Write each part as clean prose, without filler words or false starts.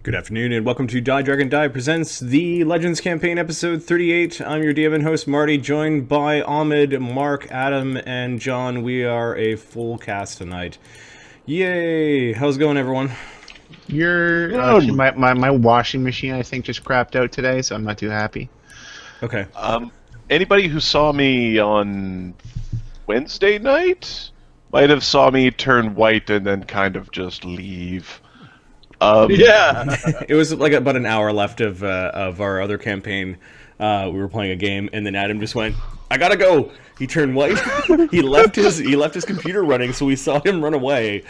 Good afternoon, and welcome to DieDragonDie presents the Legends Campaign episode 38. I'm your DM and host, Marty, joined by Ahmed, Mark, Adam, and John. We are a full cast tonight. Yay! How's it going, everyone? My washing machine, I think, just crapped out today, so I'm not too happy. Okay. Anybody who saw me on Wednesday night might have saw me turn white and then kind of just leave. Yeah. It was like about an hour left of our other campaign. We were playing a game, and then Adam just went, "I gotta go." He turned white. He left his computer running, so we saw him run away.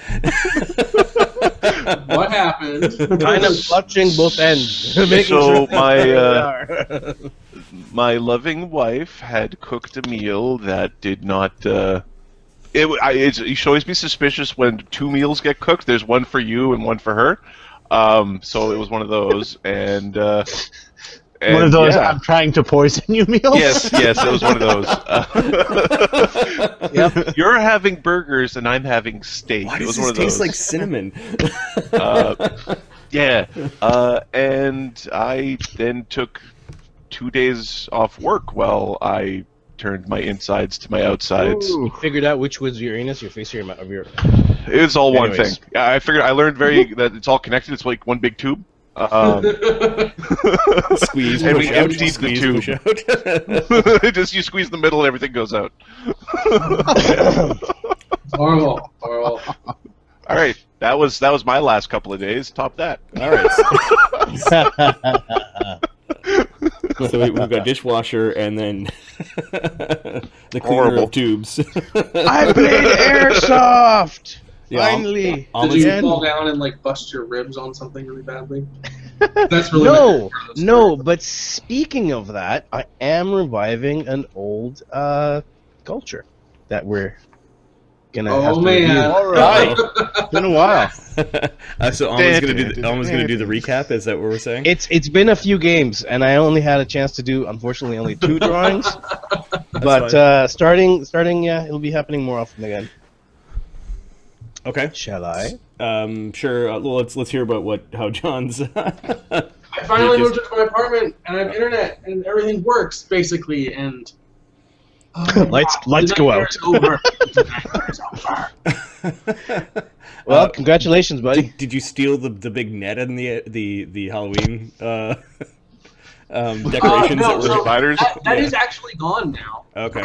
What happened? Kind of clutching both ends. So my loving wife had cooked a meal that did not. You should always be suspicious when two meals get cooked. There's one for you and one for her. So it was one of those, and one of those, yeah. I'm trying to poison you meals? Yes, it was one of those. Yep. You're having burgers and I'm having steak. Why it was does one this of taste those. like cinnamon? Yeah. And I then took 2 days off work while I turned my insides to my outsides. Ooh. Figured out which was your anus, your face, or your. It was all one Anyways. thing. I figured I learned that it's all connected. It's like one big tube. Squeeze, And push we out, emptied the squeeze, tube. push out. Just you squeeze the middle and everything goes out. Horrible. All right, that was my last couple of days. Top that. All right. So we've got dishwasher and then the cleaner Horrible. of tubes. I played airsoft. Yeah, Finally. Did you Again? fall down and like bust your ribs on something really badly? That's really No. But speaking of that, I am reviving an old culture that we're gonna have to review. All right. It's been a while. So Alma's gonna do the recap. Is that what we're saying? It's been a few games, and I only had a chance to do, unfortunately, only 2 drawings. But starting, yeah, it'll be happening more often again. Okay. Shall I? Sure. Well, let's hear about how John's. I finally moved into my apartment and I have internet and everything works basically. And Lights go out. It's over. Well, congratulations, buddy. Did you steal the big net in the Halloween decorations that were so spiders? that is actually gone now. Okay.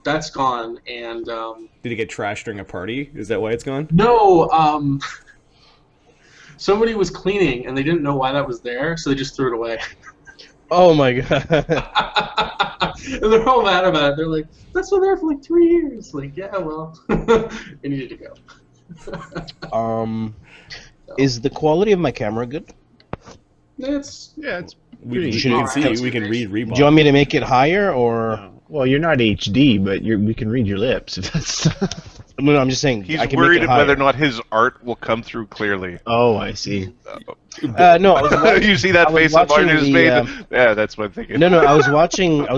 That's gone, and Did it get trashed during a party? Is that why it's gone? no, somebody was cleaning and they didn't know why that was there, so they just threw it away. Oh my god. And they're all mad about it. They're like, "That's been there for like 3 years." Like, yeah, well, it needed to go. Is the quality of my camera good? It's We Should can it- see. We can read Reebok. Do you want me to make it higher, or? No. Well, you're not HD, but we can read your lips. If that's... No, I'm just saying. He's I can worried make it whether or higher. not his art will come through clearly. Oh, I see. No, I was You see that I was face that watching Marty just the, made? Yeah, that's what I'm thinking. No, I was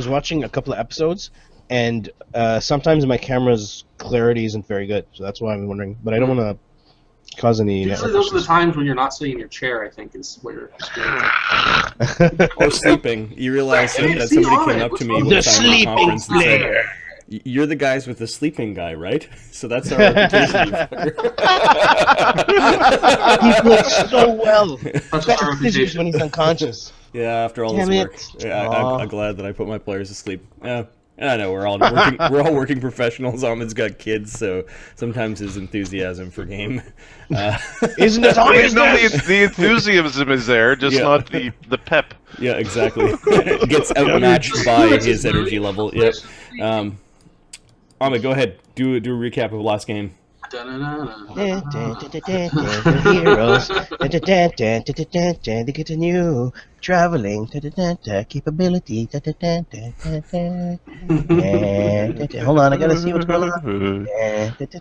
watching a couple of episodes, and sometimes my camera's clarity isn't very good, so that's why I'm wondering. But I don't want to cause any. usually network those are the issues. times when you're not sitting in your chair. I think is what you're experiencing. Or sleeping. You realize that See, somebody came Ahmed, up to what's me wrong one with The time at a sleeping conference and said, flare. "You're the guys with the sleeping guy, right?" So that's our reputation. You fucker. He plays so well. That's our Best decisions reputation. when he's unconscious. Yeah, after all Damn this it. work, yeah, Aw. I'm glad that I put my players to sleep. I know we're all working professionals. Ahmed's got kids, so sometimes his enthusiasm for game. Isn't it I mean, always no, there? the enthusiasm is there, just Yeah. not the pep. Yeah, exactly. Gets outmatched by his energy level. Yep. Ahmed, go ahead. Do a recap of last game. Da-na-na-na. Heroes. They get a new traveling capability. Hold on, I gotta see what's going on.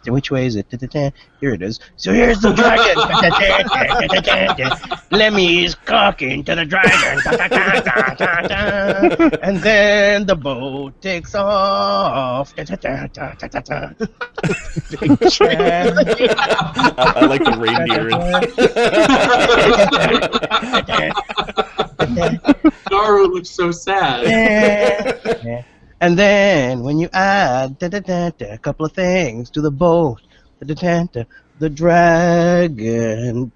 Which way is it? Here it is. So here's the dragon. Lemmy's talking to the dragon. And then the boat takes off. I like the reindeer. Naru looks so sad. And then when you add a couple of things to the boat, the dragon.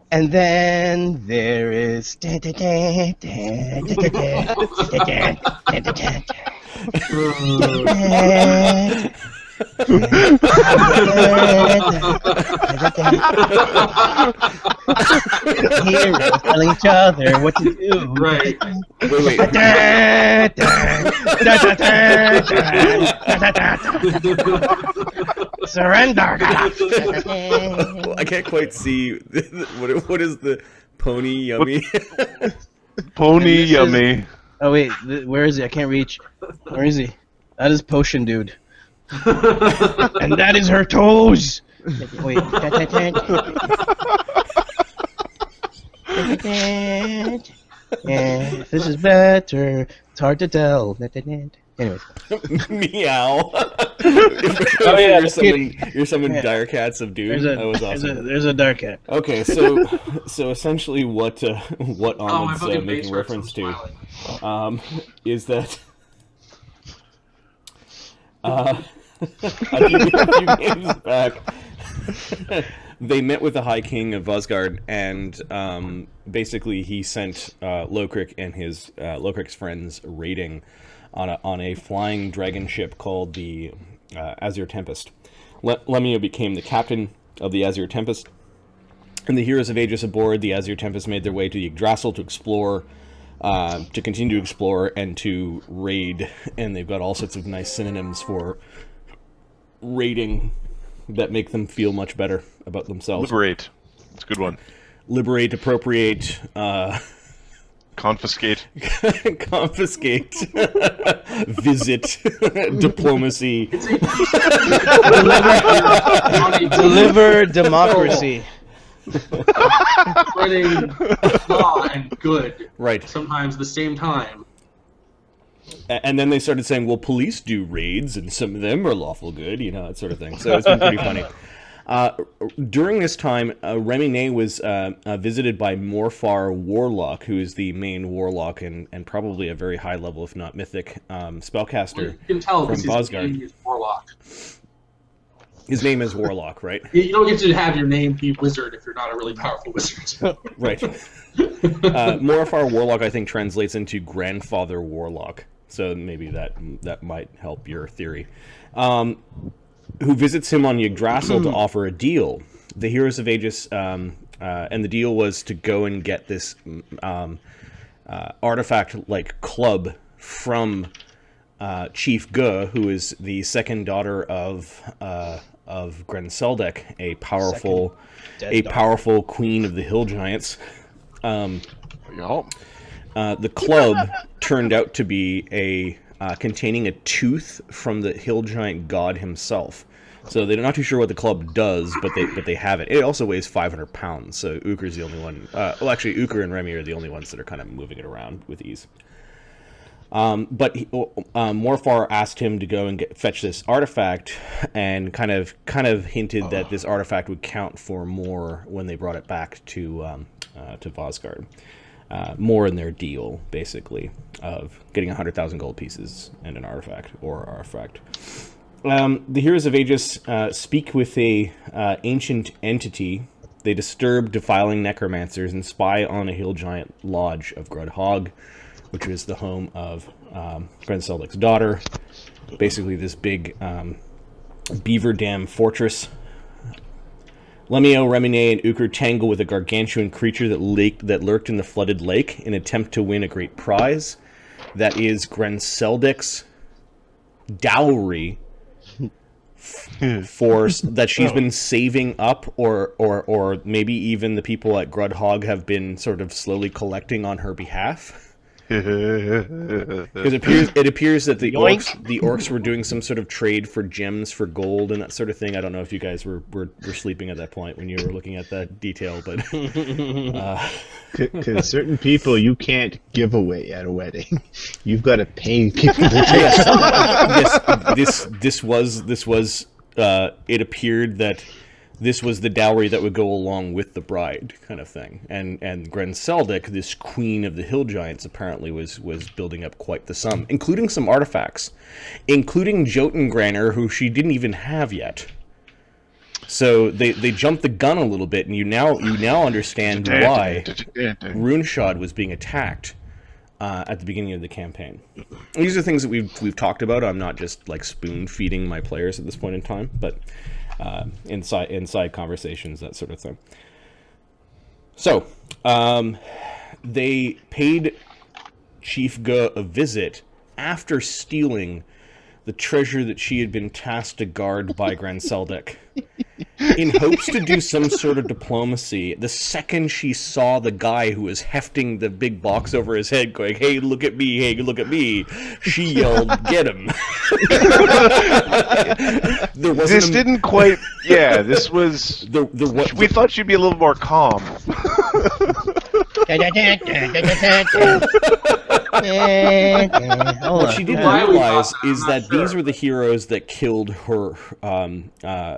And then there is. Heroes telling each other what to do. Right. Wait. Surrender. I can't quite see what is the pony yummy. Pony yummy. Oh wait, where is he? I can't reach. Where is he? That is Potion Dude. And that is her toes. Wait. Yeah, this is better. It's hard to tell. Anyways. Meow. Oh yeah, you're summoning dire cats of doom. That was awesome. There's a dark cat. Okay, so essentially what Ahmed's fucking making face reference hurts from to is that a few games back they met with the High King of Vosgard, and basically he sent Lokrik and his Lokrik's friends raiding on a flying dragon ship called the Azure Tempest. Lemio became the captain of the Azure Tempest, and the Heroes of Aegis aboard the Azure Tempest made their way to Yggdrasil to explore, to continue to explore and to raid, and they've got all sorts of nice synonyms for raiding that make them feel much better about themselves. Liberate. It's a good one. Liberate, appropriate, confiscate, confiscate, visit, diplomacy, Deliver democracy. Spreading law and good. right. Sometimes at the same time. And then they started saying, well, police do raids, and some of them are lawful good, that sort of thing. So it's been pretty funny. During this time, Remine was visited by Morfar Warlock, who is the main warlock and probably a very high level, if not mythic, spellcaster You can tell from because his name Vosgard. is Warlock. His name is Warlock, right? You don't get to have your name be wizard if you're not a really powerful wizard. Right. Morfar Warlock, I think, translates into grandfather warlock. So maybe that might help your theory. Who visits him on Yggdrasil to offer a deal. The Heroes of Aegis, and the deal was to go and get this artifact-like club from Chief Gu, who is the second daughter of Grenseldek, a powerful queen of the Hill Giants. The club turned out to be containing a tooth from the Hill Giant god himself. So they're not too sure what the club does, but they have it. It also weighs 500 pounds, so Ukr's the only one. Well, actually, Ukr and Remy are the only ones that are kind of moving it around with ease. But Morfar asked him to go and fetch this artifact, and kind of hinted that this artifact would count for more when they brought it back to Vosgard. More in their deal, basically, of getting 100,000 gold pieces and an artifact. The Heroes of Aegis speak with a ancient entity. They disturb defiling necromancers and spy on a hill giant lodge of Grudhog, which is the home of Grenseldek's daughter. Basically, this big beaver dam fortress. Lemio, Remine, and Ukr tangle with a gargantuan creature that lurked in the flooded lake in an attempt to win a great prize. That is Grenseldek's dowry for that she's been saving up, or maybe even the people at Grudhog have been sort of slowly collecting on her behalf. Because it appears that the orcs were doing some sort of trade for gems for gold and that sort of thing. I don't know if you guys were sleeping at that point when you were looking at that detail, but Because certain people you can't give away at a wedding. You've got to pay people to take this was it appeared that this was the dowry that would go along with the bride, kind of thing. And Grenseldic, this queen of the hill giants, apparently was building up quite the sum, including some artifacts, including Jotengranner, who she didn't even have yet. So they jumped the gun a little bit, and you now understand why Runeshod was being attacked at the beginning of the campaign. These are things that we've talked about. I'm not just like spoon feeding my players at this point in time, but inside conversations, that sort of thing. So they paid Chief Gu a visit after stealing the treasure that she had been tasked to guard by Grenseldic, in hopes to do some sort of diplomacy. The second she saw the guy who was hefting the big box over his head going, "Hey, look at me, hey, look at me," she yelled, "Get him." This didn't quite... Yeah, this was... we thought she'd be a little more calm. What she didn't realize is that these were the heroes that killed her.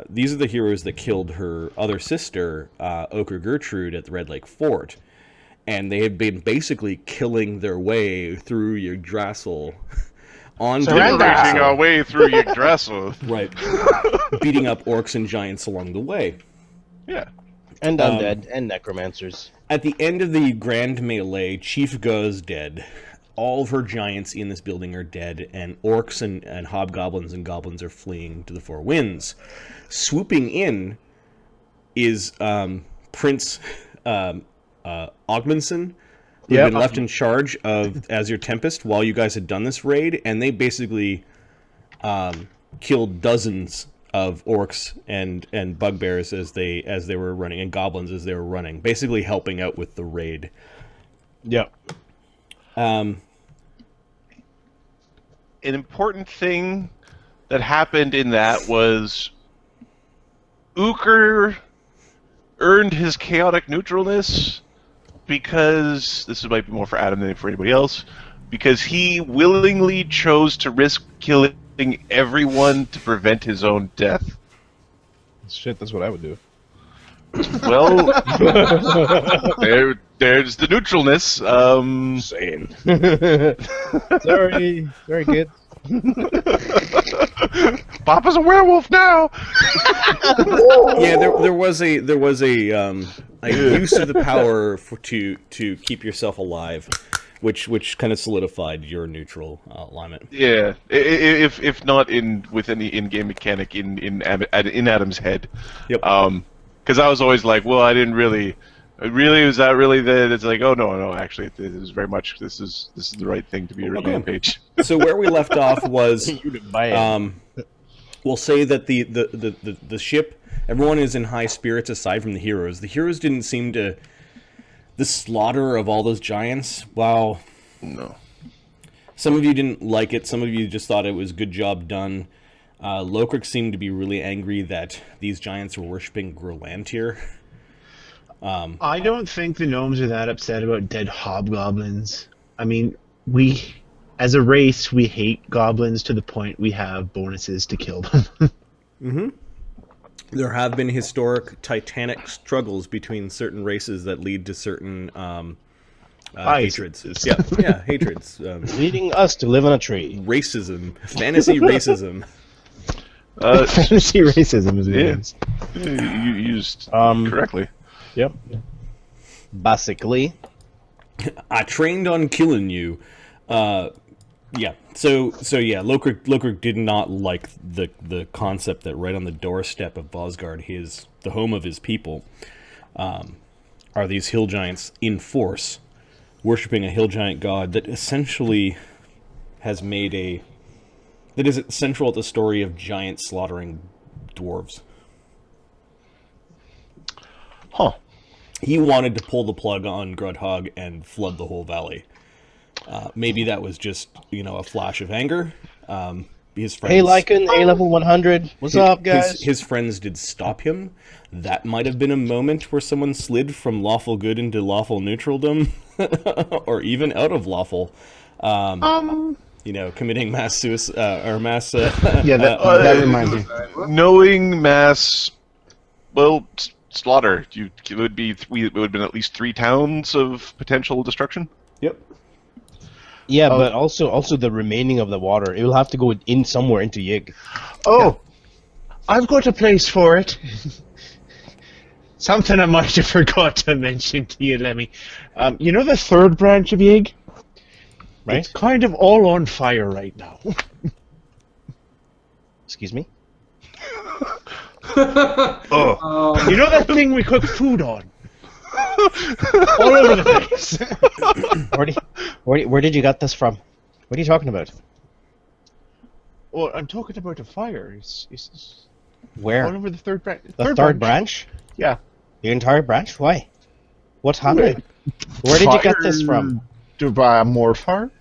These are the heroes that killed her other sister, Ochre Gertrude, at the Red Lake Fort, and they had been basically killing their way through Yggdrasil. Making our way through Yggdrasil. Right. Beating up orcs and giants along the way. Yeah. And undead and necromancers. At the end of the grand melee, Chief Gu is dead. All of her giants in this building are dead, and orcs and hobgoblins and goblins are fleeing to the four winds. Swooping in is Prince Ogmundson, who had been left in charge of Azure Tempest while you guys had done this raid, and they basically killed dozens of orcs and bugbears as they were running, and goblins as they were running, basically helping out with the raid. Yep. An important thing that happened in that was Uker earned his chaotic neutralness because, this might be more for Adam than for anybody else, because he willingly chose to risk killing everyone to prevent his own death. Shit, that's what I would do. Well, there's the neutralness. Sane. Sorry, kid. Papa's a werewolf now. Yeah, there was a use of the power to keep yourself alive, which kind of solidified your neutral alignment. Yeah, if not with any in-game mechanic in Adam's head. Yep. Because I was always like, well, I didn't really. Was that really the? It's like, oh no, actually, it is very much. This is the right thing to be a rampage. So where we left off was, we'll say that the ship, everyone is in high spirits aside from the heroes. The heroes didn't seem to. The slaughter of all those giants. Wow. No. Some of you didn't like it. Some of you just thought it was good job done. Lokrik seemed to be really angry that these giants were worshipping Grolantir. I don't think the gnomes are that upset about dead hobgoblins. I mean, as a race, we hate goblins to the point we have bonuses to kill them. Mm-hmm. There have been historic titanic struggles between certain races that lead to certain hatreds. Yeah, hatreds. Leading us to live on a tree. Racism. Fantasy racism. Fantasy racism is what it is. You used correctly. Yep. Basically. I trained on killing you. Yeah. So yeah, Lokrik did not like the concept that right on the doorstep of Bosgard, the home of his people, are these hill giants in force, worshipping a hill giant god that essentially has made that is central to the story of giants slaughtering dwarves. Huh. He wanted to pull the plug on Grudhog and flood the whole valley. Maybe that was just, a flash of anger. His friends, Hey, Lycan, A level 100. What's up, guys? His friends did stop him. That might have been a moment where someone slid from lawful good into lawful neutraldom, or even out of lawful. Committing mass suicide or mass. That reminds me. Knowing mass, slaughter. It would have been at least 3 towns of potential destruction. Yep. Yeah, but also the remaining of the water. It will have to go in somewhere into Yig. Oh, I've got a place for it. Something I might have forgot to mention to you, Lemmy. You know the third branch of Yig? Right. It's kind of all on fire right now. Excuse me? You know that thing we cook food on? All over the place. Where did you get this from? What are you talking about? Well, I'm talking about a fire. It's Where? all over the third branch. The third branch? Yeah. The entire branch? Why? What's happening? Where did you get this from? To buy more fire?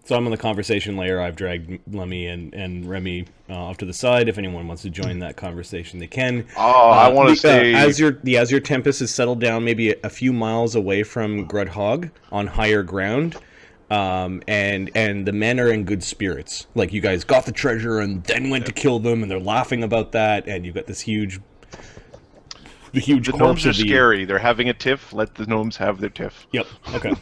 So I'm on the conversation layer. I've dragged Lemmy and Remy off to the side. If anyone wants to join that conversation, they can. I want to say... As your Tempest has settled down maybe a few miles away from Grudhog on higher ground, and the men are in good spirits. Like, you guys got the treasure and then went to kill them, and they're laughing about that, and you've got this huge... The gnomes are scary. They're having a tiff. Let the gnomes have their tiff. Yep. Okay.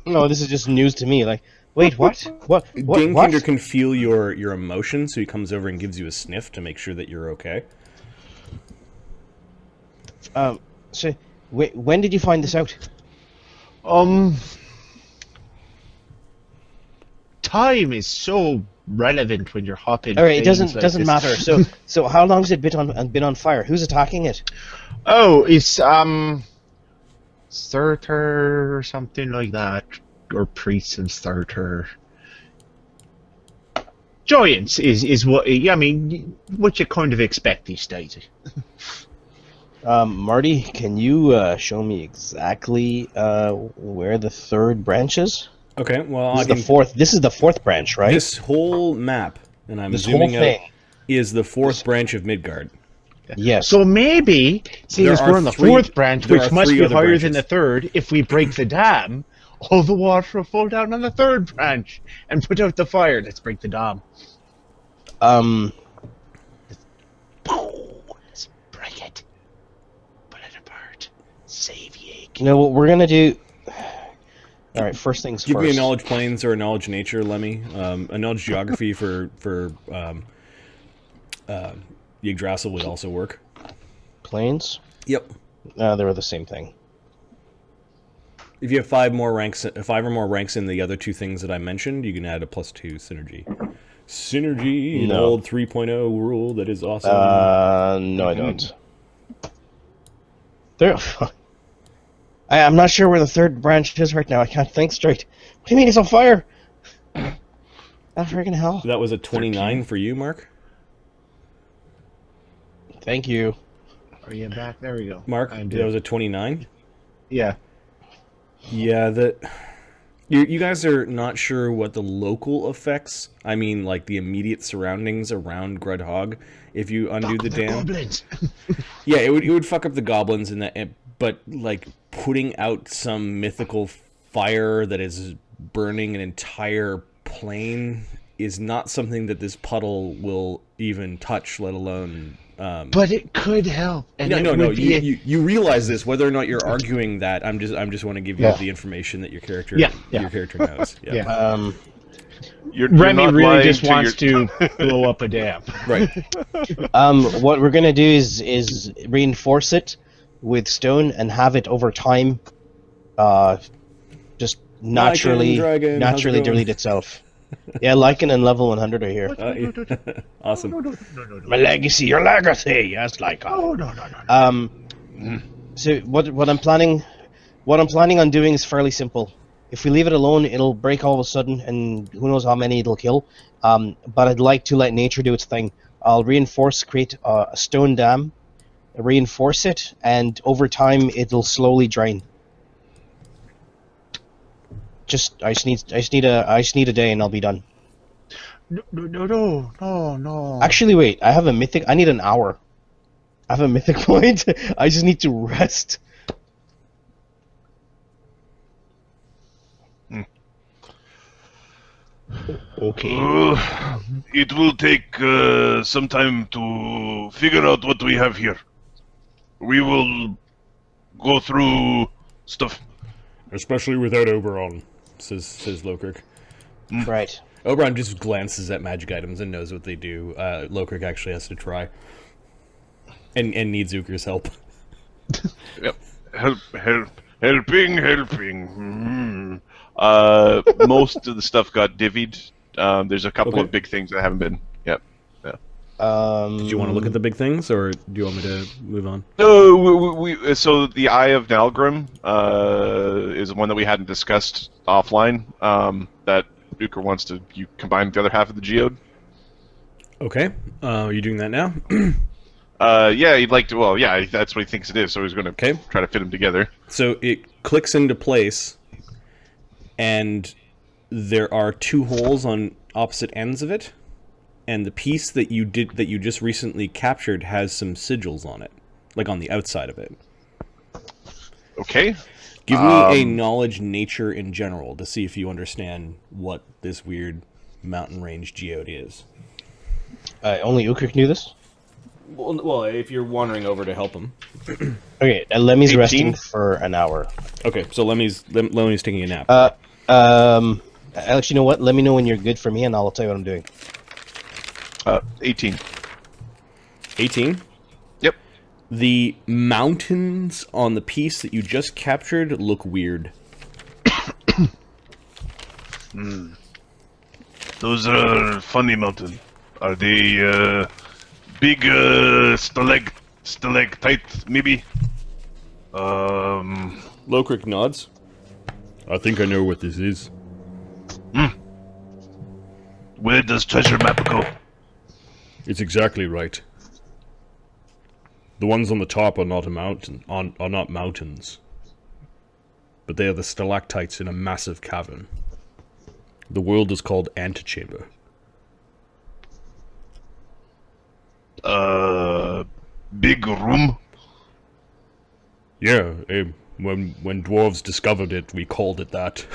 No, this is just news to me. Like, wait, what? What? Danekinder can feel your emotion, so he comes over and gives you a sniff to make sure that you're okay. So, wait, when did you find this out? Time is so relevant when you're hopping. All right, it doesn't this. matter. So how long has it been on fire? Who's attacking it? Oh, it's Surtur or something like that, or priests of Surtur. Giants is what what you kind of expect these days. Marty, can you show me exactly where the third branch is? Okay, well, This is the fourth branch, right? This whole map, and I'm This zooming whole out, thing. is the fourth branch of Midgard. Yes. So maybe, seeing as we're on the fourth branch, there which are must three be other higher branches. than the third, if we break the dam, all the water will fall down on the third branch and put out the fire. Let's break the dam. Let's break it. Put it apart. Save Yig. You know what we're gonna do? All right. First things Give first. me a knowledge planes or a knowledge nature, Lemmy. A knowledge geography for Yggdrasil would also work. Planes. Yep. They're the same thing. If you have 5 or more ranks in the other 2 things that I mentioned, you can add a +2 synergy. Synergy, an old 3.0 rule that is awesome. No, I don't. There. I'm not sure where the third branch is right now. I can't think straight. What do you mean it's on fire? That freaking hell. That was a 29 for you, Mark? Thank you. Are you back? There we go. Mark, that was a 29? Yeah. Yeah, you guys are not sure what the local effects, I mean, like the immediate surroundings around Grudhog, if you undo the dam. Goblins. Yeah, it would fuck up the goblins in that, but like putting out some mythical fire that is burning an entire plain is not something that this puddle will even touch, let alone. But it could help. And No. You realize this, whether or not you're arguing that. I'm just want to give you the information that your character knows. Yeah. Remy really just wants to blow up a dam. Right. What we're gonna do is reinforce it with stone and have it over time, just naturally delete itself. Yeah, Lycan and level 100 are here. Awesome. No. My legacy, your legacy. Yes, Lycan. Oh, no. So what I'm planning on doing is fairly simple. If we leave it alone, it'll break all of a sudden, and who knows how many it'll kill. But I'd like to let nature do its thing. I'll create a stone dam, reinforce it, and over time it'll slowly drain. I just need a day and I'll be done. No. Actually, wait. I have a mythic. I need an hour. I have a mythic point. I just need to rest. Okay. It will take some time to figure out what we have here. We will go through stuff. Especially without Oberon, says Lokirk. Right. Oberon just glances at magic items and knows what they do. Lokirk actually has to try. And needs Zuker's help. Yep. Helping. Most of the stuff got divvied. There's a couple of big things that haven't been. Yep. Yeah. Did you want to look at the big things, or do you want me to move on? No, so the Eye of Nalgrim is one that we hadn't discussed offline. That Uker wants to combine with the other half of the geode. Okay. Are you doing that now? Yeah, he'd like to. Well, yeah, that's what he thinks it is. So he's going to try to fit them together. So it clicks into place, and there are two holes on opposite ends of it, and the piece that you just recently captured has some sigils on it, like on the outside of it. Okay. Give me a knowledge nature in general to see if you understand what this weird mountain range geode is. Only Uker can do this? Well, if you're wandering over to help him. Okay, Lemmy's 18? resting for an hour. Okay, so Lemmy's taking a nap. Alex, you know what? Let me know when you're good for me, and I'll tell you what I'm doing. 18. 18? Yep. The mountains on the piece that you just captured look weird. Those are funny mountain. Are they big stalactite maybe? Lokirk nods. I think I know what this is. Where does treasure map go? It's exactly right. The ones on the top are not are not mountains, but they are the stalactites in a massive cavern. The world is called Antechamber. Big room? Yeah, when dwarves discovered it, we called it that.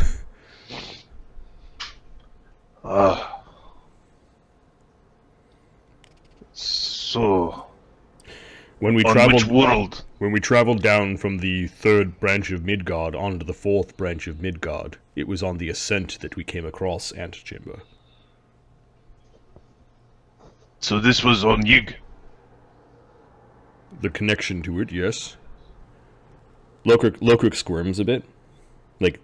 So... When we on traveled, which world? When we traveled down from the third branch of Midgard onto the fourth branch of Midgard, it was on the ascent that we came across Antechamber. So this was on Yig? The connection to it, yes. Lokirk squirms a bit. Like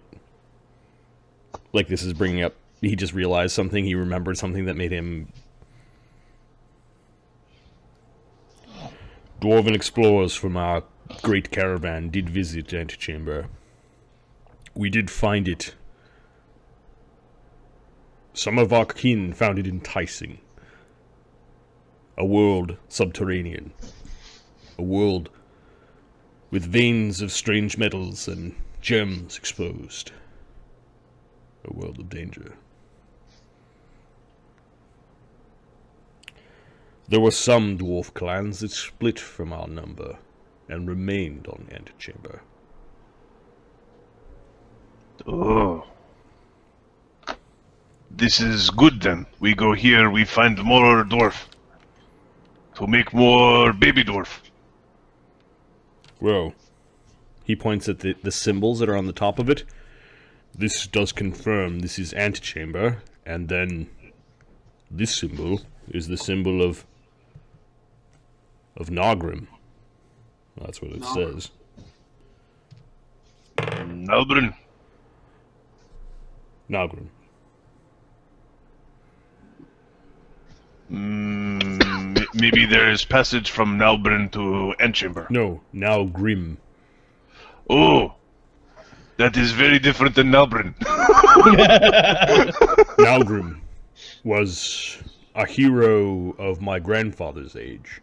this is bringing up... He just realized something, he remembered something that made him... Dwarven explorers from our great caravan did visit Antechamber. We did find it. Some of our kin found it enticing. A world subterranean. A world with veins of strange metals and gems exposed. A world of danger. There were some dwarf clans that split from our number and remained on Antechamber. Oh. This is good then. We go here, we find more dwarf. To make more baby dwarf. Well, he points at the symbols that are on the top of it. This does confirm this is Antechamber, and then this symbol is the symbol of Nagrim. That's what it says. Nalbrin. Nagrim. Maybe there is passage from Nalbrin to Antechamber. No, Nalgrim. Oh, that is very different than Nalbrin. Nalgrim was a hero of my grandfather's age.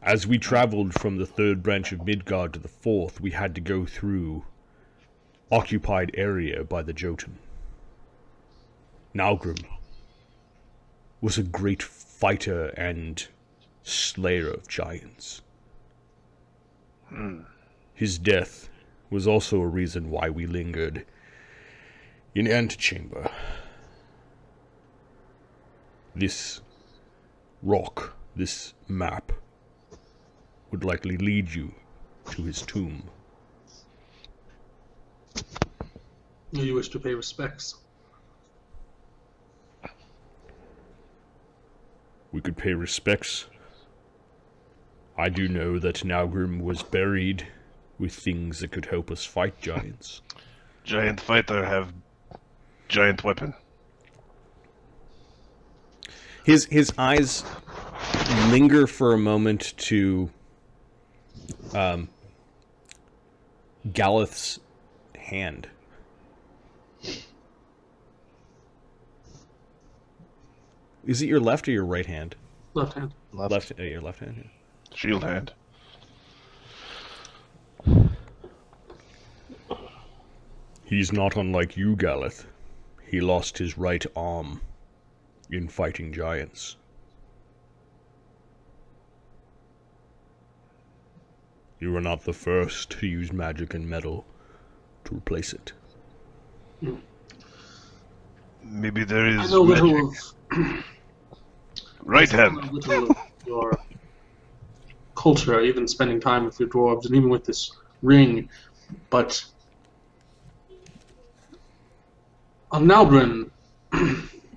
As we traveled from the third branch of Midgard to the fourth, we had to go through occupied area by the Jotun. Naugrim was a great fighter and slayer of giants. His death was also a reason why we lingered in antechamber. This rock, this map, would likely lead you to his tomb. You wish to pay respects? We could pay respects. I do know that Naugrim was buried with things that could help us fight giants. Giant fighter have giant weapon. His eyes linger for a moment to Galeth's hand. Is it your left or your right hand? Left hand. Your left hand. Yeah. Shield hand. He's not unlike you, Galeth. He lost his right arm in fighting giants. You are not the first to use magic and metal to replace it. Maybe there I is know magic. little of Right I know hand. little of your culture, even spending time with your dwarves, and even with this ring, but on Naubrin,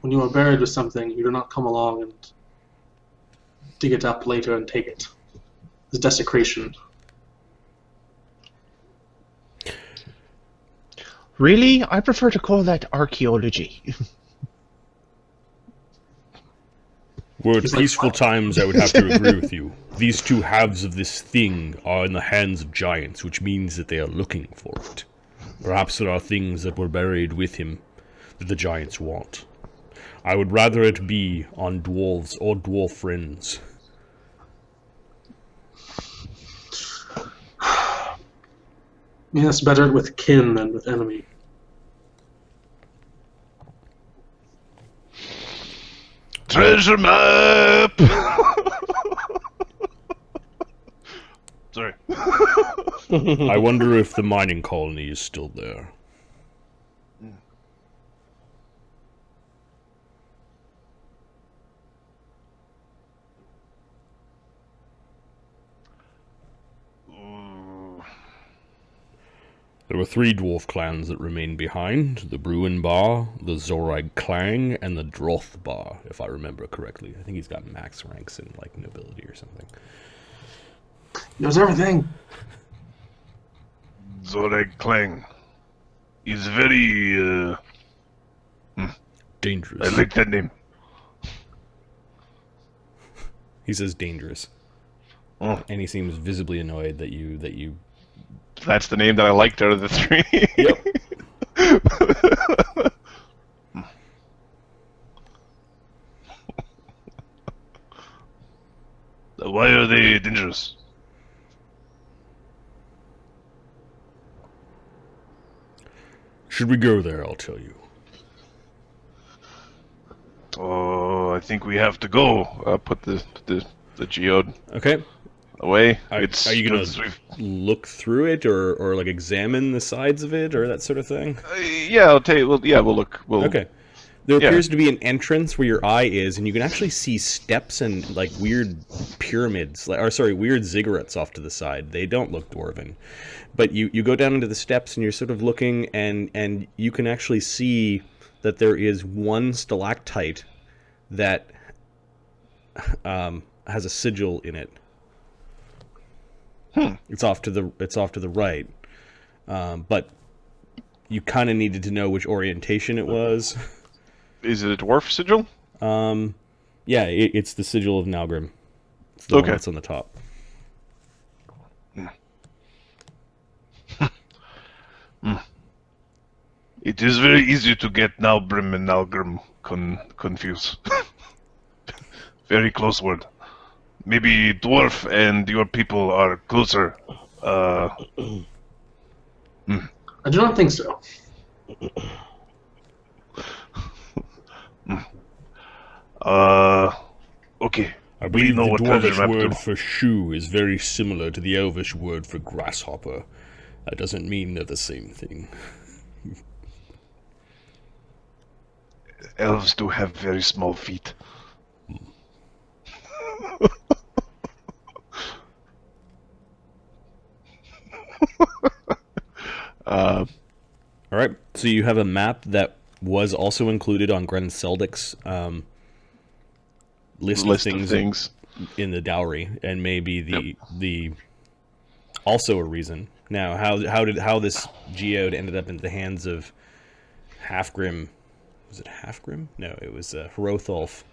when you are buried with something, you do not come along and dig it up later and take it. It's desecration. Really? I prefer to call that archaeology. Were it He's like, peaceful "What?" times, I would have to agree with you. These two halves of this thing are in the hands of giants, which means that they are looking for it. Perhaps there are things that were buried with him that the giants want. I would rather it be on dwarves or dwarf friends. Yes, better with kin than with enemy. Treasure map! Sorry. I wonder if the mining colony is still there. There were 3 dwarf clans that remained behind: the Bruin Bar, the Zorag Clang, and the Droth Bar, if I remember correctly. I think he's got max ranks in, like, nobility or something. Knows everything. Zorag Clang is very, Dangerous. I like that name. He says dangerous. Oh, And he seems visibly annoyed that you... that's the name that I liked out of the 3. Yep. Why are they dangerous? Should we go there, I'll tell you. Oh, I think we have to go. Put the geode Okay. away. Are you gonna look through it or like examine the sides of it or that sort of thing? Yeah, I'll tell you. We'll look. Okay. There Yeah. appears to be an entrance where your eye is, and you can actually see steps and like weird pyramids, weird ziggurats off to the side. They don't look dwarven, but you go down into the steps and you're sort of looking, and you can actually see that there is one stalactite that has a sigil in it. It's off to the right, but you kind of needed to know which orientation it was. Is it a dwarf sigil? Yeah, it's the sigil of Naugrim. It's the one Okay. that's on the top. It is very easy to get Naubrim and Naugrim confused. Very close word. Maybe dwarf and your people are closer. I do not think so. Okay. I We believe know the what treasure dwarvish map word do. for shoe is very similar to the elvish word for grasshopper. That doesn't mean they're the same thing. Elves do have very small feet. All right, so you have a map that was also included on Gren Seldik's list of things in the dowry, and maybe the also a reason. Now, how this geode ended up in the hands of Halfgrim? Was it Halfgrim? No, it was Hrothulf,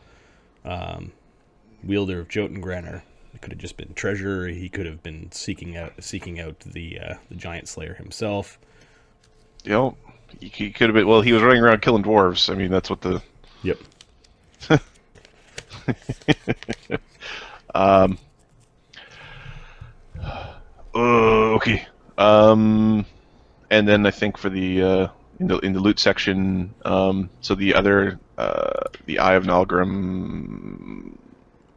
wielder of Jotengranner. It could have just been treasure. He could have been seeking out the giant slayer himself. You know, he could have been. Well, he was running around killing dwarves. I mean, that's what the. Yep. Okay. And then I think for the in the loot section, so the other the Eye of Nalgrim,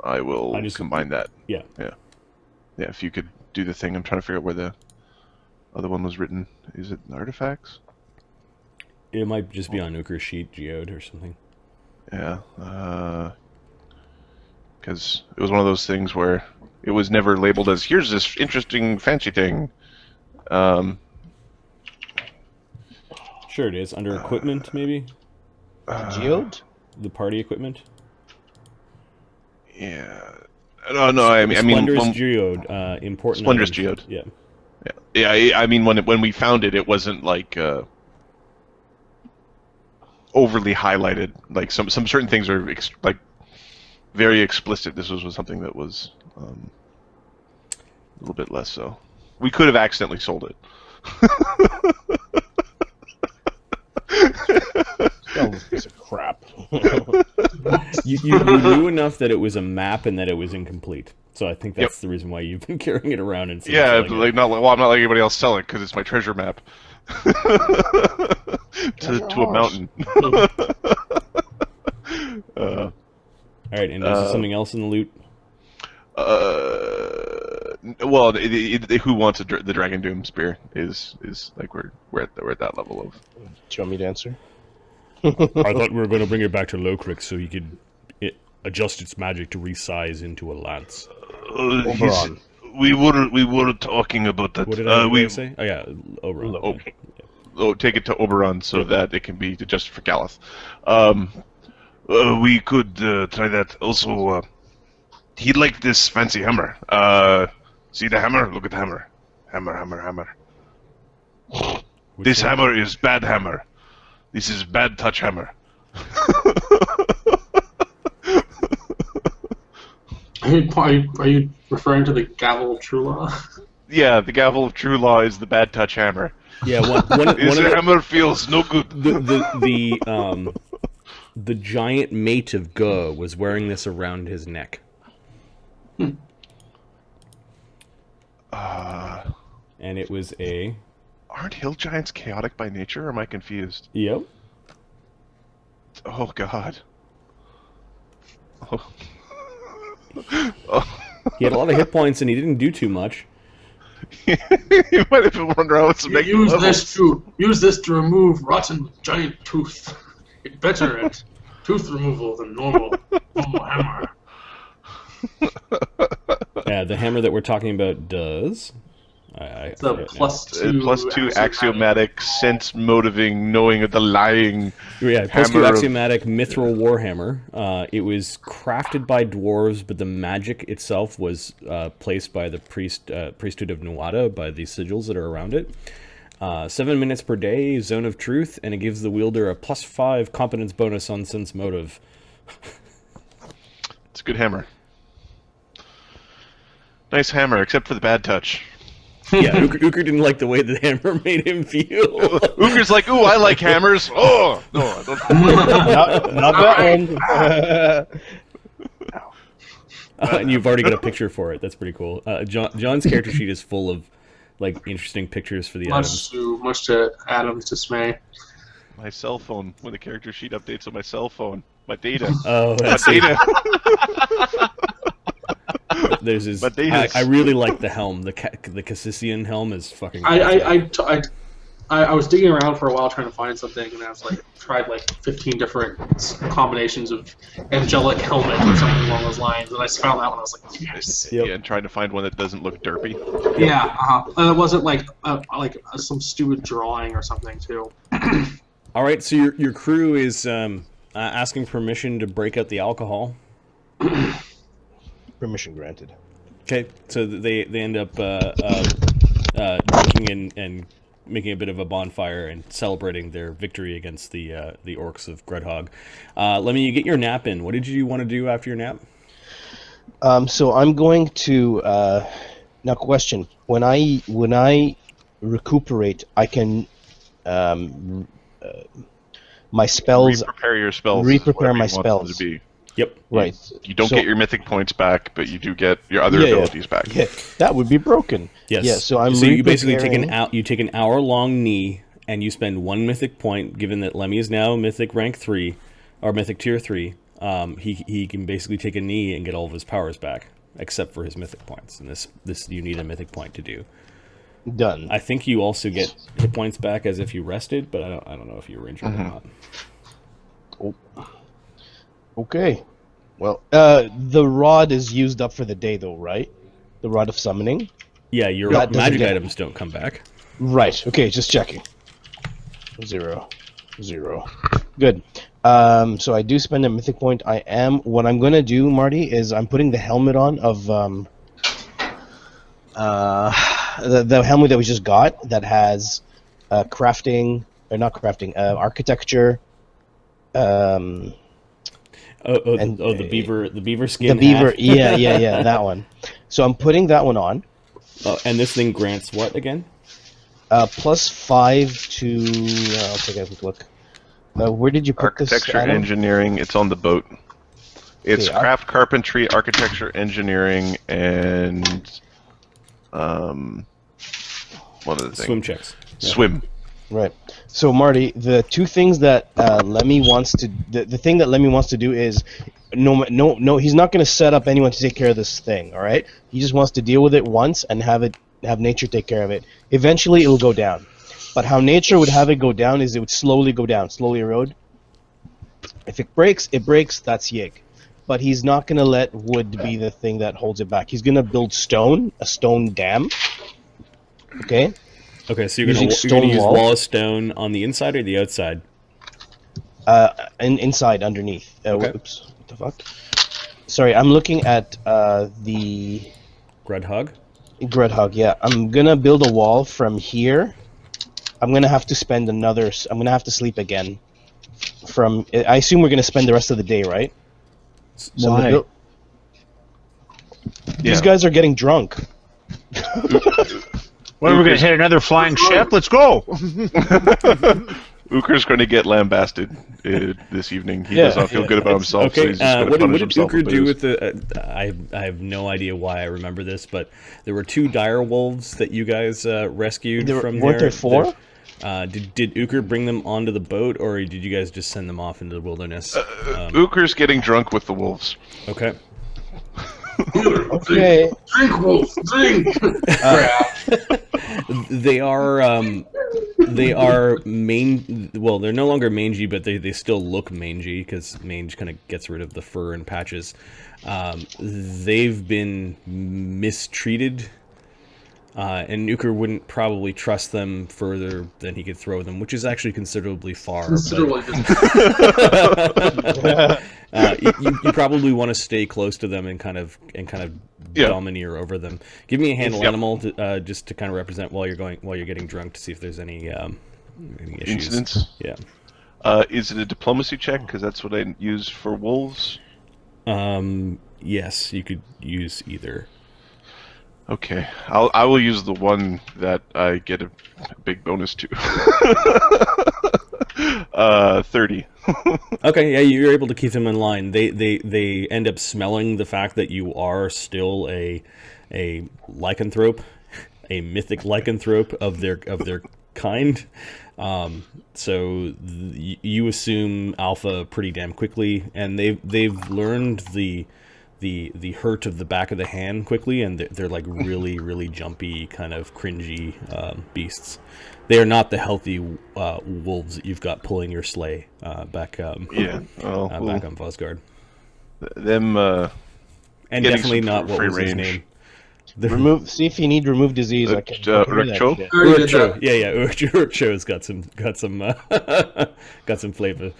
I will combine that. Yeah. Yeah. If you could do the thing, I'm trying to figure out where the other one was written. Is it artifacts? It might just be on Ukr's sheet, geode or something. Yeah. Because it was one of those things where it was never labeled as here's this interesting fancy thing. Sure, it is under equipment, maybe Geode? the party equipment. Yeah. No. I mean, Splendorous geode, important. Splendorous items. geode. Yeah. Yeah. I mean, when we found it, it wasn't like overly highlighted. Like some certain things are like very explicit. This was something that was a little bit less so. We could have accidentally sold it. Oh, this piece of crap. You knew enough that it was a map and that it was incomplete. So I think that's the reason why you've been carrying it around and Yeah, I'm not letting anybody else sell it because it's my treasure map to a mountain. All right, and is there something else in the loot? Well, who wants the Dragon Doom spear is like we're at that level of. Do you want me to answer? I thought we were going to bring it back to Locric so he could adjust its magic to resize into a lance. Oberon. We were talking about that. What did I say? Oh yeah, Oberon. Take it to Oberon so that it can be adjusted for Galeth. We could try that. Also, he liked this fancy hammer. See the hammer? Look at the hammer. Hammer. This hammer is bad hammer. This is bad touch hammer. Are you referring to the Gavel of True Law? Yeah, the Gavel of True Law is the bad touch hammer. Yeah, one of This the, hammer feels no good. the giant mate of Guh was wearing this around his neck. And it was a... Aren't hill giants chaotic by nature, or am I confused? Yep. Oh, God. Oh. He had a lot of hit points and he didn't do too much. You might have been wondering how it's making Use this to remove rotten giant tooth. It's better at tooth removal than normal hammer. Yeah, the hammer that we're talking about does... It's a +2 +2 axiomatic, sense motivating, knowing of the lying. Yeah, +2 axiomatic mithril warhammer. It was crafted by dwarves, but the magic itself was placed by the priesthood of Nuada, by the sigils that are around it. 7 minutes per day, zone of truth, and it gives the wielder a +5 competence bonus on sense motive. It's a good hammer. Nice hammer, except for the bad touch. Yeah, Uker didn't like the way the hammer made him feel. Uker's like, ooh, I like hammers. Oh, no, I don't. not that one. And you've already got a picture for it. That's pretty cool. John's character sheet is full of like interesting pictures for the Much to Adam's dismay. My cell phone. When the character sheet updates on my cell phone, my data. Oh, My that's data. There's his. But they I really like the helm. The Cassissian helm is fucking. I was digging around for a while trying to find something, and I was like tried like 15 different combinations of angelic helmet or something along those lines, and I found that one. I was like, yes. Yep. Yeah, and trying to find one that doesn't look derpy. Yeah, and it wasn't like some stupid drawing or something too. All right, so your crew is asking permission to break out the alcohol. Permission granted. Okay, so they end up drinking and making a bit of a bonfire and celebrating their victory against the orcs of Grudhog. Let me get your nap in. What did you want to do after your nap? So I'm going to now question. When I recuperate, I can my spells. Re-prepare your spells. Re-prepare my whatever you want them spells. to be. Yep. Right. You don't So- get your mythic points back, but you do get your other abilities back. Yeah, that would be broken. Yes. Yeah. So I'm. So you basically take re-preparing- an hour long knee, and you spend 1 mythic point. Given that Lemmy is now mythic rank 3, or mythic tier 3, he can basically take a knee and get all of his powers back, except for his mythic points. And this you need a mythic point to do. Done. I think you also get hit points back as if you rested, but I don't know if you were injured or not. Oh. Okay. Well, the rod is used up for the day, though, right? The rod of summoning. Yeah, your That doesn't magic get- items don't come back. Right. Okay. Just checking. 0. Good. So I do spend a mythic point. What I'm going to do, Marty, is I'm putting the helmet on of the helmet that we just got that has crafting or not crafting, architecture. And The beaver the skin. beaver. hat. Yeah, that one. So I'm putting that one on. And this thing grants what again? +5 to. I'll take a quick look. Where did you put this? Architecture, Adam? engineering. It's on the boat. It's Okay, craft, carpentry, architecture, engineering, and one other thing. Swim checks. Yeah. Swim. Right. So Marty, the two things that Lemmy wants to the thing that Lemmy wants to do is no, he's not going to set up anyone to take care of this thing. All right. He just wants to deal with it once and have nature take care of it. Eventually, it'll go down. But how nature would have it go down is it would slowly go down, slowly erode. If it breaks, it breaks. That's Yig. But he's not going to let wood be the thing that holds it back. He's going to build a stone dam. Okay. Okay, so you're Using going stone to use wall? wall of stone on the inside or the outside? And inside, underneath. Okay. Oops. What the fuck? Sorry, I'm looking at the Grudhog? Grudhog. Yeah, I'm gonna build a wall from here. I'm gonna have to spend I'm gonna have to sleep again. I assume we're gonna spend the rest of the day, right? So I'm gonna Why? build- These guys are getting drunk. What are we going to hit another flying ship? Let's go! Uker's going to get lambasted this evening. He Yeah, does not feel good about himself, so Okay, he's just going to what punish did himself Uker with do booze. with the... I have no idea why I remember this, but there were 2 dire wolves that you guys rescued from Weren't there 4? Did Uker bring them onto the boat, or did you guys just send them off into the wilderness? Uker's getting drunk with the wolves. Okay. Okay. Drink, wolf, drink. They are well, they're no longer mangy, but they still look mangy because mange kind of gets rid of the fur and patches. They've been mistreated, and Nuker wouldn't probably trust them further than he could throw them, which is actually considerably far. Considerably. You probably want to stay close to them and kind of Yeah. domineer over them. Give me a handle Yep. animal to, just to kind of represent while you're getting drunk to see if there's any issues. Incidents? Yeah. Is it a diplomacy check? Because that's what I use for wolves. Yes, you could use either. Okay, I will use the one that I get a big bonus to. 30. Okay, yeah, you're able to keep them in line. They end up smelling the fact that you are still a lycanthrope, a mythic lycanthrope of their kind. So you assume alpha pretty damn quickly, and they've learned the hurt of the back of the hand quickly, and they're like really jumpy, kind of cringy beasts. They are not the healthy wolves that you've got pulling your sleigh back back on Vosgard. Them And definitely not what was his name. See if you need remove disease. I can Urcho? Urcho. Yeah. Urcho's got some flavor.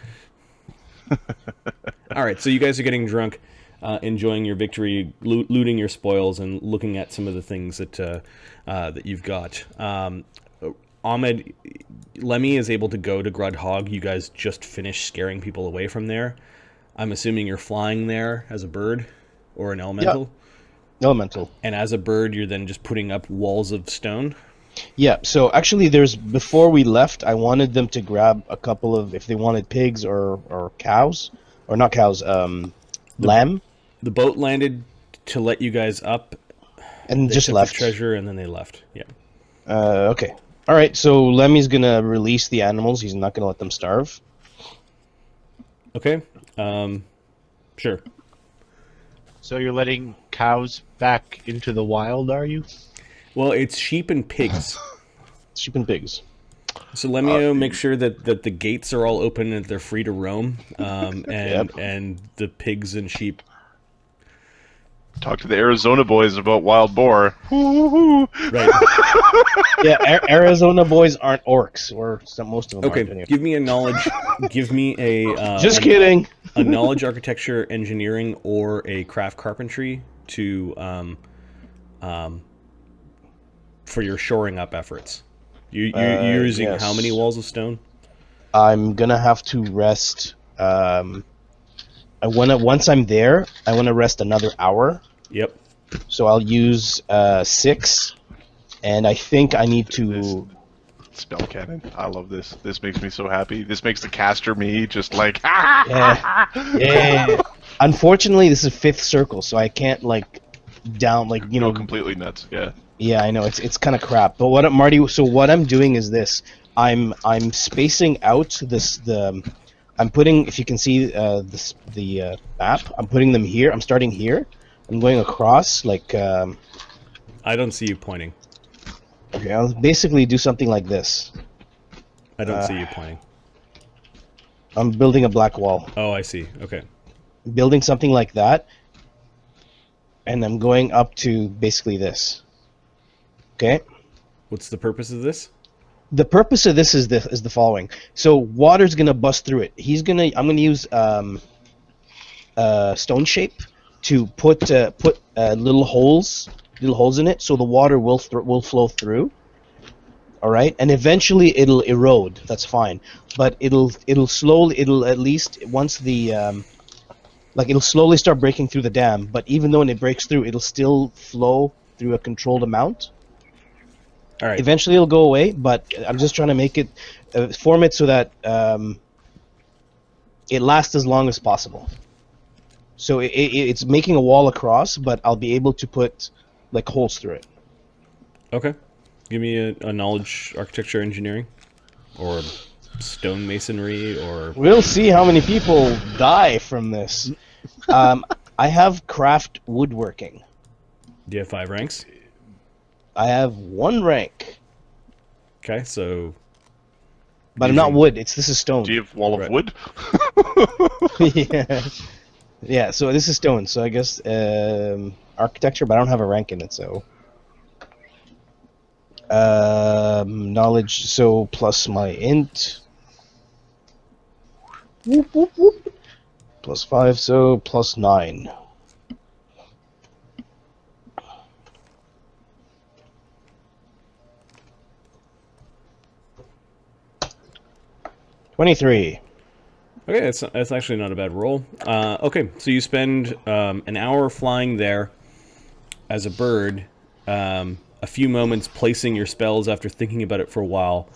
All right, so you guys are getting drunk, enjoying your victory, looting your spoils, and looking at some of the things that you've got. Ahmed, Lemmy is able to go to Grudhog. You guys just finished scaring people away from there. I'm assuming you're flying there as a bird or an elemental? Yeah. Elemental. And as a bird, you're then just putting up walls of stone? Yeah, so actually before we left, I wanted them to grab a couple of, if they wanted pigs or cows, or not cows, lamb. The boat landed to let you guys up. And they just took left. The treasure, and then they left. Yeah. Okay. All right, so Lemmy's going to release the animals. He's not going to let them starve. Okay. Sure. So you're letting cows back into the wild, are you? Well, it's sheep and pigs. Sheep and pigs. So let me make sure that the gates are all open and they're free to roam, and the pigs and sheep. Talk to the Arizona boys about wild boar. Right. Yeah, Arizona boys aren't orcs, or most of them aren't. Okay, give me a knowledge. Give me a. Just kidding. A knowledge, architecture, engineering, or a craft carpentry to for your shoring up efforts. You're using yes. how many walls of stone? I'm gonna have to rest. Once I'm there, I want to rest another hour. Yep. So I'll use 6, and I think I need to. Spell cannon. I love this. This makes me so happy. This makes the caster me just like. Yeah. Unfortunately, this is 5th circle, so I can't go completely nuts. Yeah. Yeah, I know it's kind of crap. But what I'm doing is this. I'm spacing out I'm putting, if you can see the map, I'm putting them here. I'm starting here. I'm going across like. I don't see you pointing. Okay, I'll basically do something like this. I don't see you pointing. I'm building a black wall. Oh, I see. Okay. Building something like that, and I'm going up to basically this. Okay. What's the purpose of this? The purpose of this is the following. So water's gonna bust through it. I'm gonna use stone shape to put little holes in it, so the water will flow through. All right, and eventually it'll erode. That's fine, but it'll at least once the it'll slowly start breaking through the dam. But even though when it breaks through, it'll still flow through a controlled amount. All right. Eventually it'll go away, but I'm just trying to make it form it so that it lasts as long as possible. So it's making a wall across, but I'll be able to put like holes through it. Okay. Give me a knowledge, architecture, engineering, or stone masonry, or. We'll see how many people die from this. I have craft woodworking. Do you have 5 ranks? I have 1 rank. Okay, so. But I'm not wood. This is stone. Do you have wall of wood? Yeah. Yeah, so this is stone, so I guess architecture, but I don't have a rank in it, so knowledge, so plus my int. Whoop, whoop, whoop. Plus 5, so plus 9. $23. Okay, that's actually not a bad roll. Okay, so you spend an hour flying there as a bird, a few moments placing your spells after thinking about it for a while,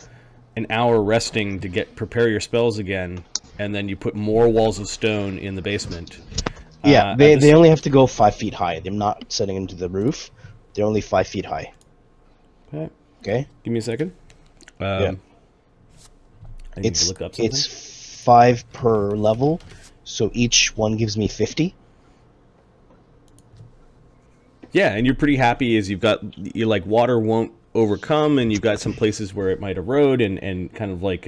an hour resting to prepare your spells again, and then you put more walls of stone in the basement. Yeah, they only have to go 5 feet high. They're not setting them to the roof. They're only 5 feet high. Okay. Okay. Give me a second. Yeah. I need to look up something. It's 5 per level, so each one gives me 50. Yeah, and you're pretty happy as you like water won't overcome, and you've got some places where it might erode, and kind of like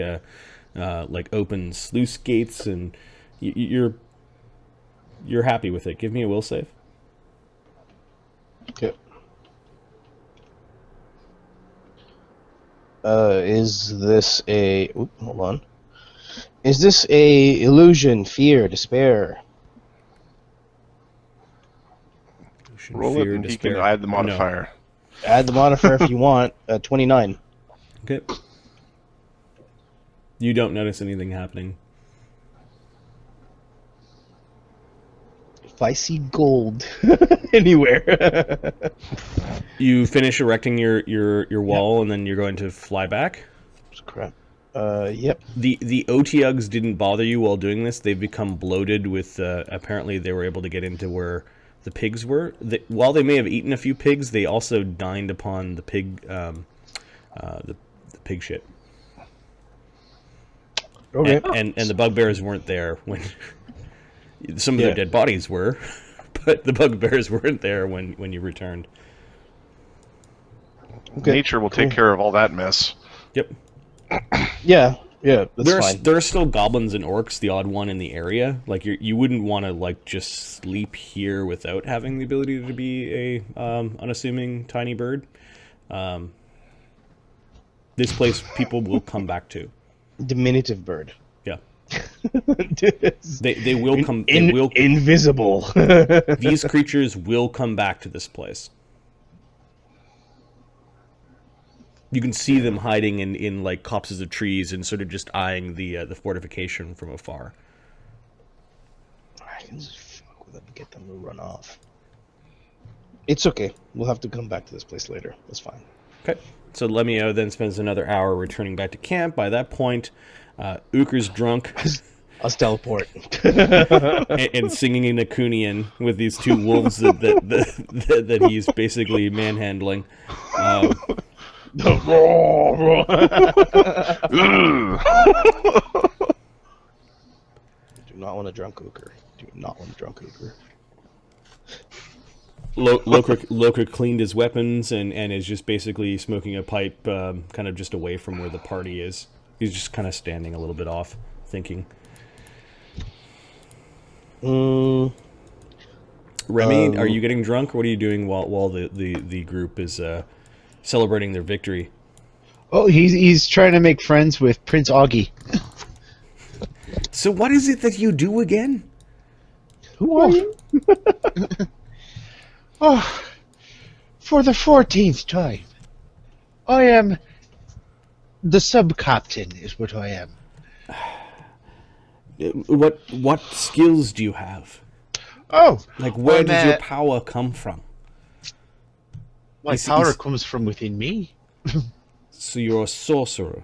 open sluice gates, and you're happy with it. Give me a will save. Okay. Is this a... Oop, hold on. Is this a illusion, fear, despair? Roll Fear, it, and he despair. can add the No. modifier. Add the modifier if you want. 29. Okay. You don't notice anything happening. If I see gold anywhere. You finish erecting your wall, and then you're going to fly back. Crap. Yep. The OTUGs didn't bother you while doing this. They've become bloated with. Apparently, they were able to get into where the pigs were. While they may have eaten a few pigs, they also dined upon the pig, the pig shit. Okay. And the bugbears weren't there when some of their dead bodies were, but the bugbears weren't there when you returned. Okay. Nature will take care of all that mess. Yep. Yeah, that's fine. There are still goblins and orcs, the odd one in the area. Like you wouldn't want to like just sleep here without having the ability to be a unassuming tiny bird. This place people will come back to. Diminutive bird. Yeah. They will come. Invisible. These creatures will come back to this place. You can see them hiding in like copses of trees and sort of just eyeing the fortification from afar. I can just fuck with them and get them to run off. It's okay. We'll have to come back to this place later. That's fine. Okay. So Lemio then spends another hour returning back to camp. By that point, Uker's drunk. I'll teleport. and singing in Akunian with these two wolves that he's basically manhandling. Do not want a drunk Uker. Do not want a drunk Uker. Loker cleaned his weapons and is just basically smoking a pipe kind of just away from where the party is. He's just kind of standing a little bit off, thinking. Mm. Remy, are you getting drunk, or what are you doing while the group is celebrating their victory? Oh, he's trying to make friends with Prince Augie. So what is it that you do again? Who are you? Oh, for the 14th time. I am the sub-captain, is what I am. What skills do you have? Oh! Like, where does your power come from? My power comes from within me. So you're a sorcerer?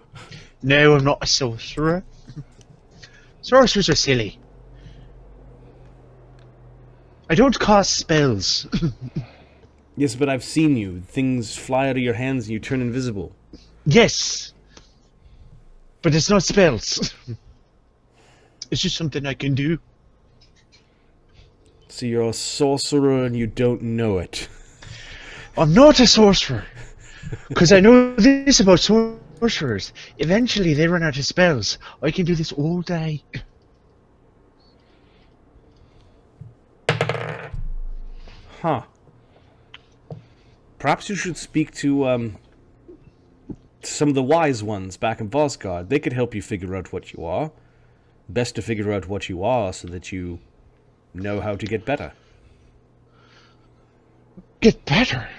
No, I'm not a sorcerer. Sorcerers are silly. I don't cast spells. Yes, but I've seen you. Things fly out of your hands and you turn invisible. Yes. But it's not spells. It's just something I can do. So you're a sorcerer and you don't know it. I'm not a sorcerer. Because I know this about sorcerers. Eventually they run out of spells. I can do this all day. Huh. Perhaps you should speak to some of the wise ones back in Vosgard. They could help you figure out what you are. Best to figure out what you are so that you know how to get better. Get better?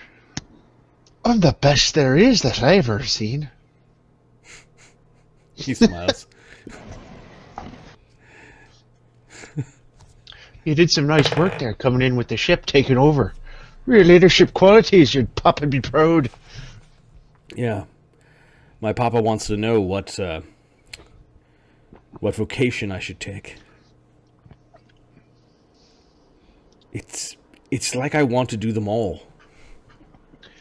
I'm the best there is that I've ever seen. He smiles. You did some nice work there coming in with the ship taking over. Real leadership qualities, you'd papa be proud. Yeah. My papa wants to know what vocation I should take. It's like I want to do them all.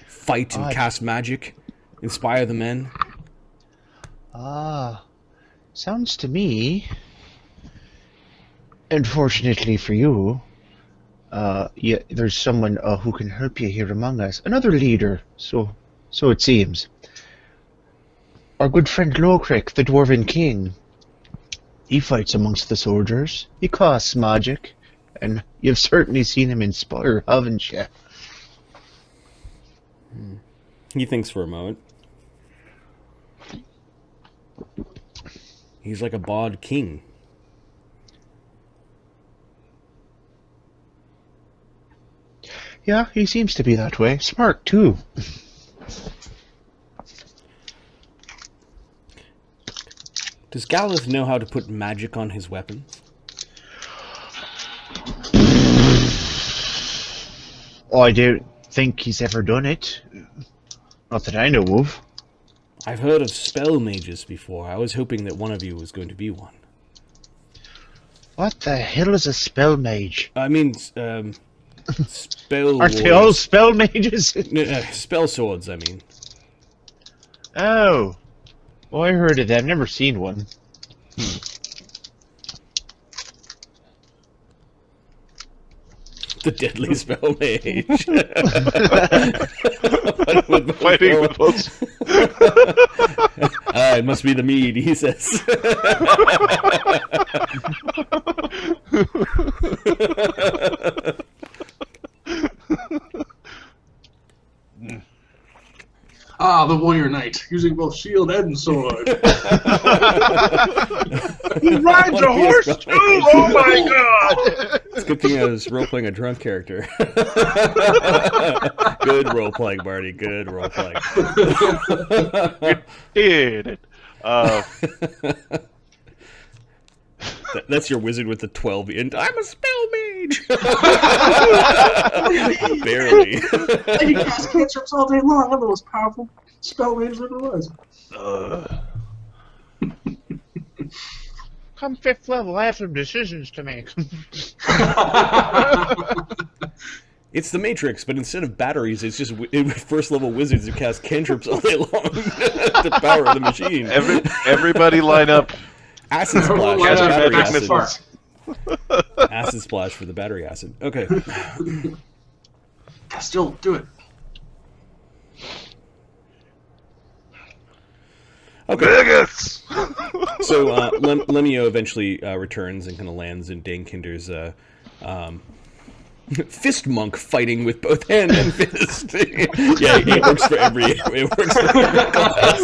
Fight and cast magic. Inspire the men? Sounds to me, unfortunately for you, yeah, there's someone who can help you here among us. Another leader, so it seems. Our good friend Locric, the Dwarven King. He fights amongst the soldiers. He casts magic, and you've certainly seen him inspire, haven't you? He thinks for a moment. He's like a bod king. Yeah, he seems to be that way. Smart, too. Does Galith know how to put magic on his weapons? Oh, I don't think he's ever done it. Not that I know of. I've heard of spell mages before. I was hoping that one of you was going to be one. What the hell is a spell mage? I mean, spell Aren't they all warriors. spell mages? Spell swords, I mean. Oh. Well, I heard of that. I've never seen one. The deadly spell mage. Fighting with both. It must be the mead, he says. Ah, the warrior knight, using both shield and sword. He rides a horse too! Oh my god! It's a good thing I was role-playing a drunk character. Good role-playing, Marty. Good role-playing. Did it. That's your wizard with the 12 int. I'm a spell mage! Barely. I can cast cantrips all day long. I'm the most powerful spell mage there ever was. Come 5th level, I have some decisions to make. It's the Matrix, but instead of batteries, it's just first-level wizards who cast cantrips all day long to power the machine. Everybody line up. Acid splash. Line up, Battery back and acid. forth. Acid splash for the battery acid. Okay. Still, do it. Okay. Vegas! So Lemio eventually returns and kind of lands in Danekinder's fist monk fighting with both hand and fist. Yeah, it works for every. It works for every class.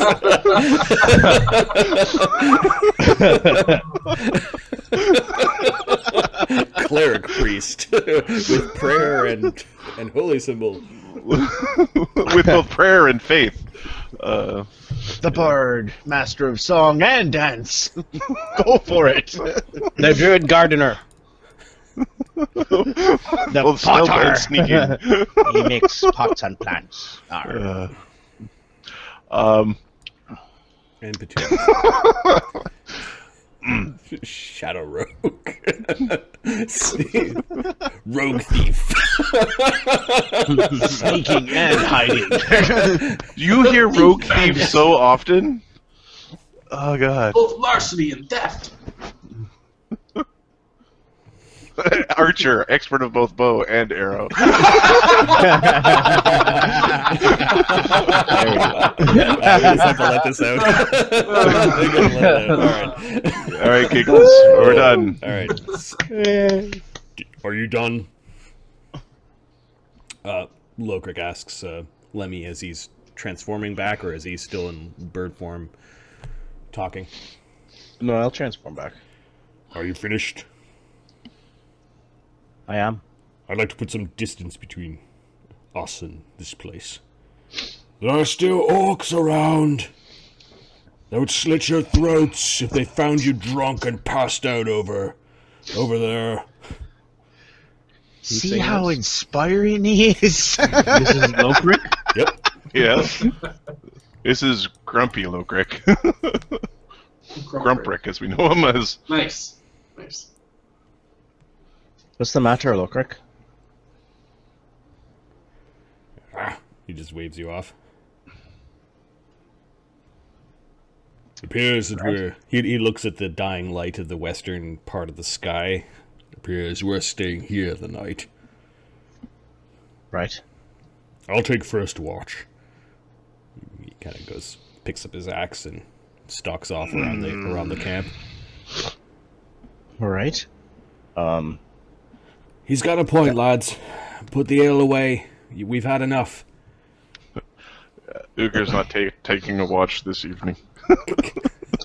Cleric priest with prayer and holy symbol. With both prayer and faith. The bard, master of song and dance. Go for it. The druid gardener. The Both stealth potter. and sneaking. He makes pots and plants. Arr. And petunias. Shadow rogue. Rogue thief. Sneaking and hiding. You hear rogue thief so often? Oh god. Both larceny and theft. Archer, expert of both bow and arrow. I just have to let this out. All right, giggles. We're done. All right. Are you done? Locric asks Lemmy as he's transforming back, or is he still in bird form talking? No, I'll transform back. Are you finished? I am. I'd like to put some distance between us and this place. There are still orcs around. They would slit your throats if they found you drunk and passed out over there. See how inspiring he is? This is Locric. Yep. Yes. This is Grumpy Locric. Grumprick, as we know him as. Nice. Nice. What's the matter, Locric? He just waves you off. Appears that we're... He looks at the dying light of the western part of the sky. Appears we're staying here the night. Right. I'll take first watch. He kind of picks up his axe and stalks off around the camp. All right. He's got a point, lads. Put the ale away. We've had enough. Uger's not taking a watch this evening.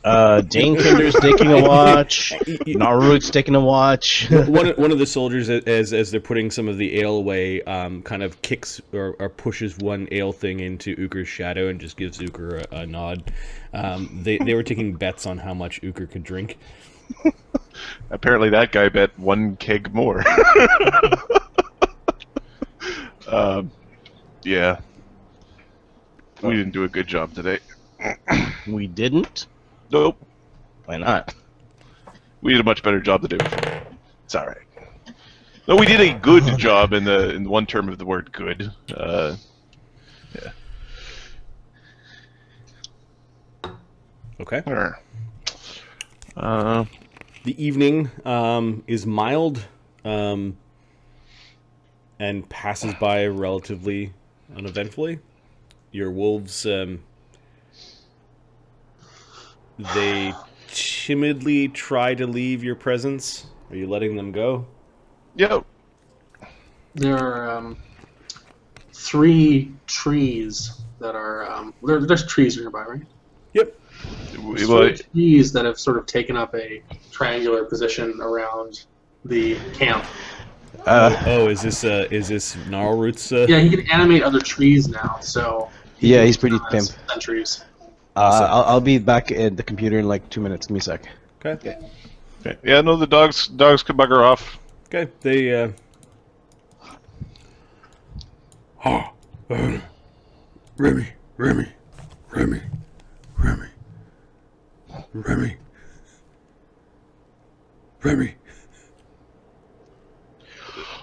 Danekinder's taking a watch. Narut's taking a watch. One of the soldiers, as they're putting some of the ale away, kind of kicks or pushes one ale thing into Uger's shadow and just gives Uger a nod. They were taking bets on how much Uger could drink. Apparently that guy bet 1 keg more. Yeah. We didn't do a good job today. We didn't? Nope. Why not? We did a much better job the day before. It's alright. No, we did a good job in one term of the word good. Yeah. Okay. The evening is mild and passes by relatively uneventfully. Your wolves, they timidly try to leave your presence. Are you letting them go? Yep. There are 3 trees that are... there's trees nearby, right? Yep. There's 3 trees that have sort of taken up a triangular position around the camp. Is this Gnarlroot's? Yeah, he can animate other trees now, so... Yeah, he's pretty pimp. Centuries. I'll be back at the computer in like 2 minutes. Give me a sec. Okay. Yeah, no, the dogs can bugger off. Okay, they, Remy.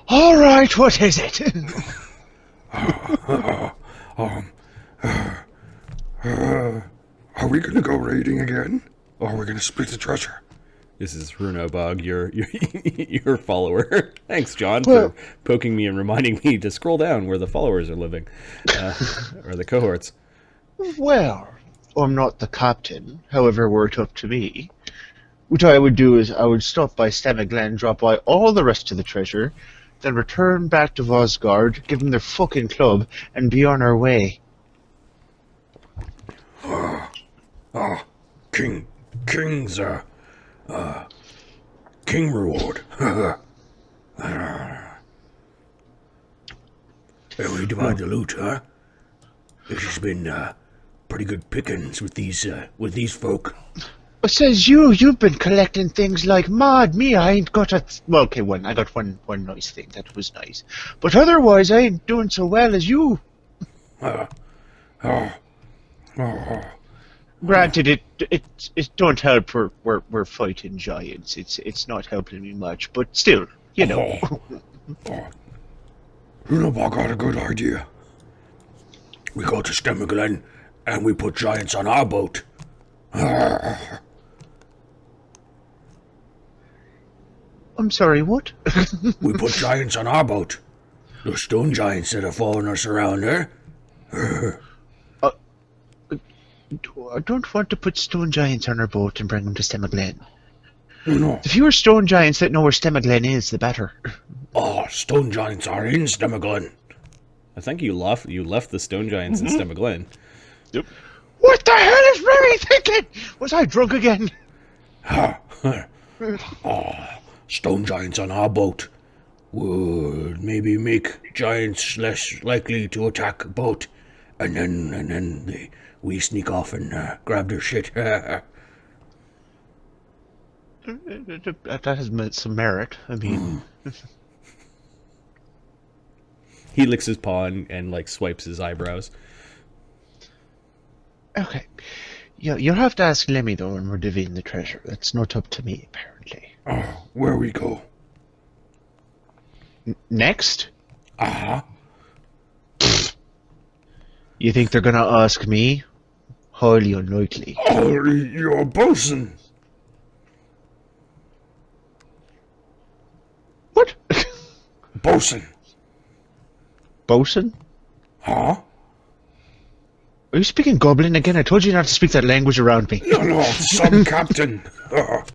All right, what is it? Are we gonna go raiding again? Or are we gonna split the treasure? This is Runobog, your follower. Thanks, John, for poking me and reminding me to scroll down where the followers are living, or the cohorts. Well, I'm not the captain. However, were it up to me, what I would do is I would stop by Stemaglen, drop by all the rest of the treasure, then return back to Vosgard, give them their fucking club, and be on our way. King reward. We divide the loot, huh? This has been pretty good pickings with these folk. Says you've been collecting things like mad. Me, I ain't got a... Well, okay, I got one nice thing, that was nice. But otherwise, I ain't doing so well as you. Granted, it don't help we're fighting giants. It's not helping me much, but still, you know. Runobog got a good idea. We go to Stemaglen and we put giants on our boat. I'm sorry, what? We put giants on our boat. The stone giants that are following us around there. I don't want to put stone giants on our boat and bring them to Stemaglen. No. The fewer stone giants that know where Stemaglen is, the better. Oh, stone giants are in Stemaglen. I think you left the stone giants in Stemaglen. Yep. What the hell is Remy thinking? Was I drunk again? Stone giants on our boat would maybe make giants less likely to attack a boat, and then we sneak off and grab their shit. That has some merit. I mean, He licks his paw and like swipes his eyebrows. okay. You'll have to ask Lemmy though when we're divvying the treasure. That's not up to me, apparently. Where we go? Next? Uh-huh. You think they're gonna ask me? Highly unlikely. Oh, you're a bosun. What? Bosun. Bosun? Huh? Are you speaking Goblin again? I told you not to speak that language around me. No, sub-captain.